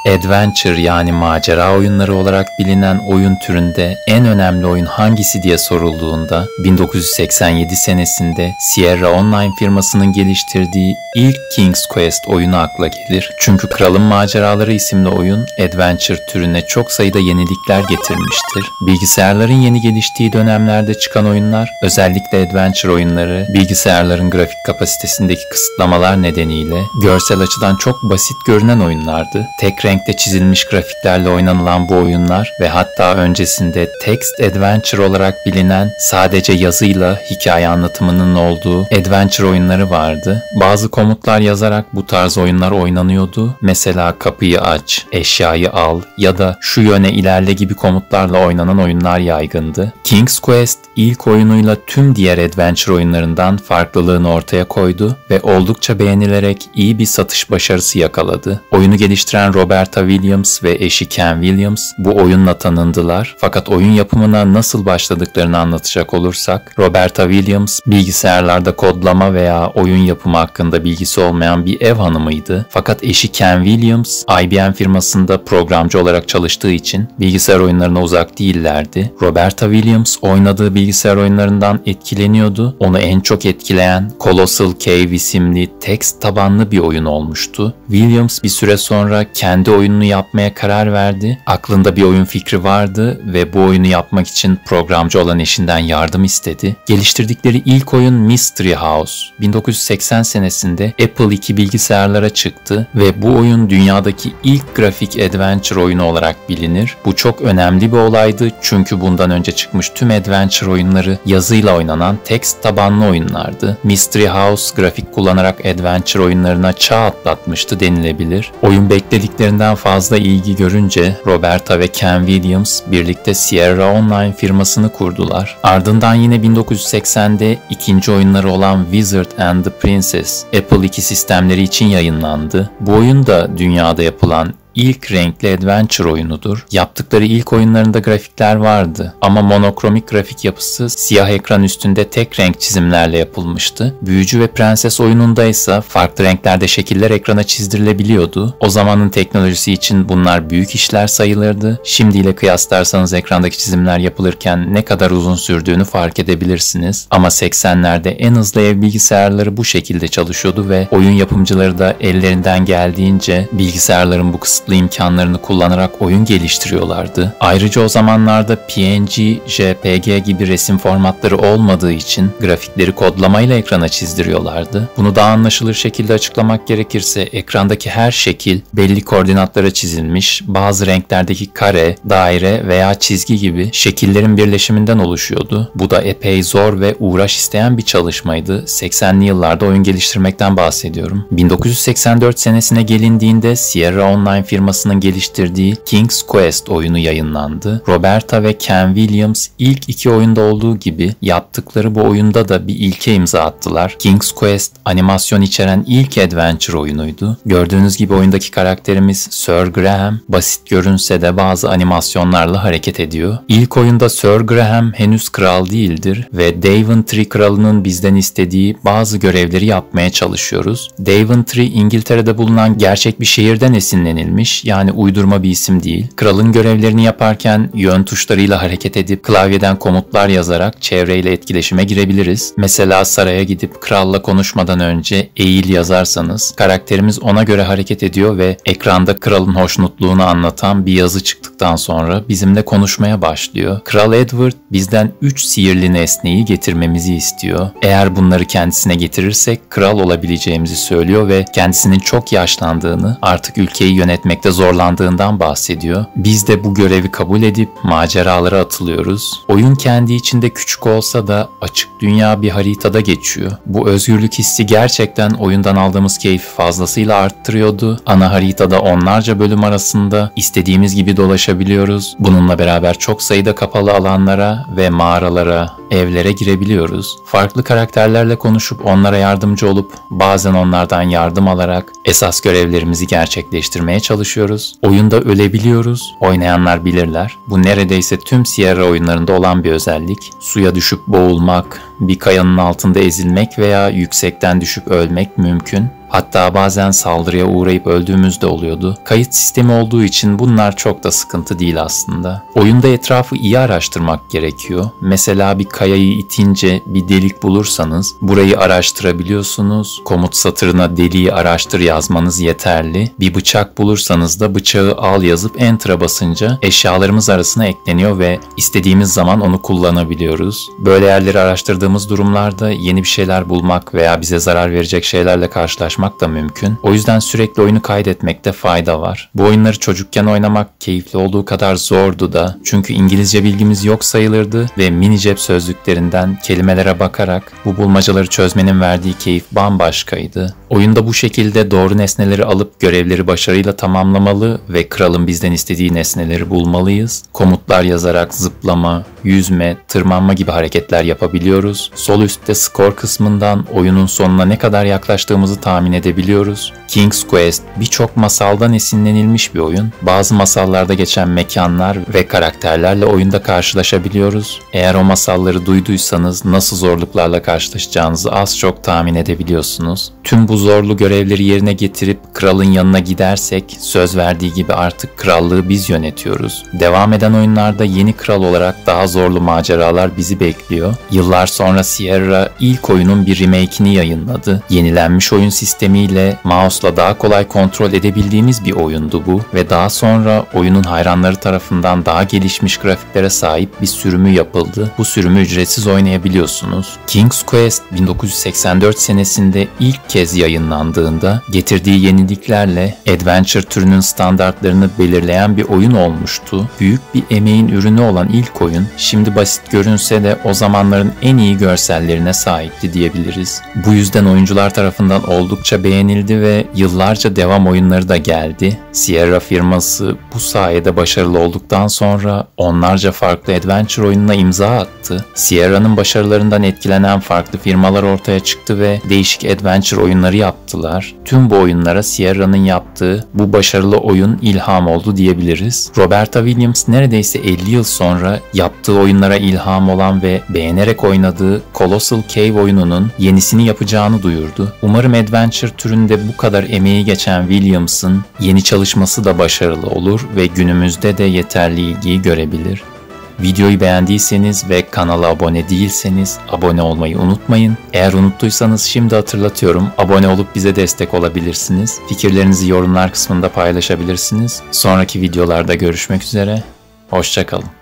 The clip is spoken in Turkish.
Adventure yani macera oyunları olarak bilinen oyun türünde en önemli oyun hangisi diye sorulduğunda 1987 senesinde Sierra Online firmasının geliştirdiği ilk King's Quest oyunu akla gelir. Çünkü Kralın Maceraları isimli oyun Adventure türüne çok sayıda yenilikler getirmiştir. Bilgisayarların yeni geliştiği dönemlerde çıkan oyunlar, özellikle Adventure oyunları, bilgisayarların grafik kapasitesindeki kısıtlamalar nedeniyle görsel açıdan çok basit görünen oyunlardı. Tek renkte çizilmiş grafiklerle oynanılan bu oyunlar ve hatta öncesinde Text Adventure olarak bilinen sadece yazıyla hikaye anlatımının olduğu Adventure oyunları vardı. Bazı komutlar yazarak bu tarz oyunlar oynanıyordu. Mesela kapıyı aç, eşyayı al ya da şu yöne ilerle gibi komutlarla oynanan oyunlar yaygındı. King's Quest ilk oyunuyla tüm diğer Adventure oyunlarından farklılığını ortaya koydu ve oldukça beğenilerek iyi bir satış başarısı yakaladı. Oyunu geliştiren Roberta Williams ve eşi Ken Williams bu oyunla tanındılar. Fakat oyun yapımına nasıl başladıklarını anlatacak olursak, Roberta Williams bilgisayarlarda kodlama veya oyun yapımı hakkında bilgisi olmayan bir ev hanımıydı. Fakat eşi Ken Williams, IBM firmasında programcı olarak çalıştığı için bilgisayar oyunlarına uzak değillerdi. Roberta Williams oynadığı bilgisayar oyunlarından etkileniyordu. Onu en çok etkileyen Colossal Cave isimli text tabanlı bir oyun olmuştu. Williams bir süre sonra kendi oyununu yapmaya karar verdi. Aklında bir oyun fikri vardı ve bu oyunu yapmak için programcı olan eşinden yardım istedi. Geliştirdikleri ilk oyun Mystery House 1980 senesinde Apple II bilgisayarlara çıktı ve bu oyun dünyadaki ilk grafik adventure oyunu olarak bilinir. Bu çok önemli bir olaydı çünkü bundan önce çıkmış tüm adventure oyunları yazıyla oynanan text tabanlı oyunlardı. Mystery House grafik kullanarak adventure oyunlarına çağ atlatmıştı denilebilir. Oyun beklediklerinden fazla ilgi görünce Roberta ve Ken Williams birlikte Sierra Online firmasını kurdular. Ardından yine 1980'de ikinci oyunları olan Wizard and the Princess Apple II sistemleri için yayınlandı. Bu oyun da dünyada yapılan İlk renkli adventure oyunudur. Yaptıkları ilk oyunlarında grafikler vardı ama monokromik grafik yapısı siyah ekran üstünde tek renk çizimlerle yapılmıştı. Büyücü ve Prenses oyununda ise farklı renklerde şekiller ekrana çizdirilebiliyordu. O zamanın teknolojisi için bunlar büyük işler sayılırdı. Şimdiyle kıyaslarsanız ekrandaki çizimler yapılırken ne kadar uzun sürdüğünü fark edebilirsiniz. Ama 80'lerde en hızlı ev bilgisayarları bu şekilde çalışıyordu ve oyun yapımcıları da ellerinden geldiğince bilgisayarların bu kısıtlı imkanlarını kullanarak oyun geliştiriyorlardı. Ayrıca o zamanlarda PNG, JPG gibi resim formatları olmadığı için grafikleri kodlamayla ekrana çizdiriyorlardı. Bunu daha anlaşılır şekilde açıklamak gerekirse ekrandaki her şekil belli koordinatlara çizilmiş, bazı renklerdeki kare, daire veya çizgi gibi şekillerin birleşiminden oluşuyordu. Bu da epey zor ve uğraş isteyen bir çalışmaydı. 80'li yıllarda oyun geliştirmekten bahsediyorum. 1984 senesine gelindiğinde Sierra Online firmasının geliştirdiği King's Quest oyunu yayınlandı. Roberta ve Ken Williams ilk iki oyunda olduğu gibi yaptıkları bu oyunda da bir ilke imza attılar. King's Quest animasyon içeren ilk adventure oyunuydu. Gördüğünüz gibi oyundaki karakterimiz Sir Graham basit görünse de bazı animasyonlarla hareket ediyor. İlk oyunda Sir Graham henüz kral değildir ve Daventry kralının bizden istediği bazı görevleri yapmaya çalışıyoruz. Daventry İngiltere'de bulunan gerçek bir şehirden esinlenilmiş, yani uydurma bir isim değil. Kralın görevlerini yaparken yön tuşlarıyla hareket edip klavyeden komutlar yazarak çevreyle etkileşime girebiliriz. Mesela saraya gidip kralla konuşmadan önce eğil yazarsanız karakterimiz ona göre hareket ediyor ve ekranda kralın hoşnutluğunu anlatan bir yazı çıktıktan sonra bizimle konuşmaya başlıyor. Kral Edward bizden 3 sihirli nesneyi getirmemizi istiyor. Eğer bunları kendisine getirirsek kral olabileceğimizi söylüyor ve kendisinin çok yaşlandığını, artık ülkeyi yönetmekte zorlandığından bahsediyor. Biz de bu görevi kabul edip maceralara atılıyoruz. Oyun kendi içinde küçük olsa da açık dünya bir haritada geçiyor. Bu özgürlük hissi gerçekten oyundan aldığımız keyfi fazlasıyla arttırıyordu. Ana haritada onlarca bölüm arasında istediğimiz gibi dolaşabiliyoruz. Bununla beraber çok sayıda kapalı alanlara ve mağaralara, evlere girebiliyoruz. Farklı karakterlerle konuşup onlara yardımcı olup bazen onlardan yardım alarak esas görevlerimizi gerçekleştirmeye çalışıyoruz. Oyunda ölebiliyoruz. Oynayanlar bilirler. Bu neredeyse tüm Sierra oyunlarında olan bir özellik. Suya düşüp boğulmak, bir kayanın altında ezilmek veya yüksekten düşüp ölmek mümkün. Hatta bazen saldırıya uğrayıp öldüğümüz de oluyordu. Kayıt sistemi olduğu için bunlar çok da sıkıntı değil aslında. Oyunda etrafı iyi araştırmak gerekiyor. Mesela bir kayayı itince bir delik bulursanız burayı araştırabiliyorsunuz. Komut satırına deliği araştır yazmanız yeterli. Bir bıçak bulursanız da bıçağı al yazıp enter'a basınca eşyalarımız arasına ekleniyor ve istediğimiz zaman onu kullanabiliyoruz. Böyle yerleri araştırdığımız durumlarda yeni bir şeyler bulmak veya bize zarar verecek şeylerle karşılaşmak da mümkün. O yüzden sürekli oyunu kaydetmekte fayda var. Bu oyunları çocukken oynamak keyifli olduğu kadar zordu da. Çünkü İngilizce bilgimiz yok sayılırdı ve mini cep sözlüklerinden kelimelere bakarak bu bulmacaları çözmenin verdiği keyif bambaşkaydı. Oyunda bu şekilde doğru nesneleri alıp görevleri başarıyla tamamlamalı ve kralın bizden istediği nesneleri bulmalıyız. Komutlar yazarak zıplama, yüzme, tırmanma gibi hareketler yapabiliyoruz. Sol üstte skor kısmından oyunun sonuna ne kadar yaklaştığımızı tahmin edebiliyoruz. King's Quest birçok masaldan esinlenilmiş bir oyun. Bazı masallarda geçen mekanlar ve karakterlerle oyunda karşılaşabiliyoruz. Eğer o masalları duyduysanız nasıl zorluklarla karşılaşacağınızı az çok tahmin edebiliyorsunuz. Tüm bu zorlu görevleri yerine getirip kralın yanına gidersek söz verdiği gibi artık krallığı biz yönetiyoruz. Devam eden oyunlarda yeni kral olarak daha zorlu maceralar bizi bekliyor. Yıllar sonra Sierra ilk oyunun bir remake'ini yayınladı. Yenilenmiş oyun sistemiyle mouse'la daha kolay kontrol edebildiğimiz bir oyundu bu ve daha sonra oyunun hayranları tarafından daha gelişmiş grafiklere sahip bir sürümü yapıldı. Bu sürümü ücretsiz oynayabiliyorsunuz. King's Quest 1984 senesinde ilk kez yayınlandığında getirdiği yeniliklerle adventure türünün standartlarını belirleyen bir oyun olmuştu. Büyük bir emeğin ürünü olan ilk oyun şimdi basit görünse de o zamanların en iyi görsellerine sahipti diyebiliriz. Bu yüzden oyuncular tarafından oldukça beğenildi ve yıllarca devam oyunları da geldi. Sierra firması bu sayede başarılı olduktan sonra onlarca farklı adventure oyununa imza attı. Sierra'nın başarılarından etkilenen farklı firmalar ortaya çıktı ve değişik adventure oyunları yaptılar. Tüm bu oyunlara Sierra'nın yaptığı bu başarılı oyun ilham oldu diyebiliriz. Roberta Williams neredeyse 50 yıl sonra yaptığı oyunlara ilham olan ve beğenerek oynadığı Colossal Cave oyununun yenisini yapacağını duyurdu. Umarım adventure türünde bu kadar emeği geçen Williams'ın yeni çalışması da başarılı olur ve günümüzde de yeterli ilgiyi görebilir. Videoyu beğendiyseniz ve kanala abone değilseniz abone olmayı unutmayın. Eğer unuttuysanız şimdi hatırlatıyorum. Abone olup bize destek olabilirsiniz. Fikirlerinizi yorumlar kısmında paylaşabilirsiniz. Sonraki videolarda görüşmek üzere. Hoşça kalın.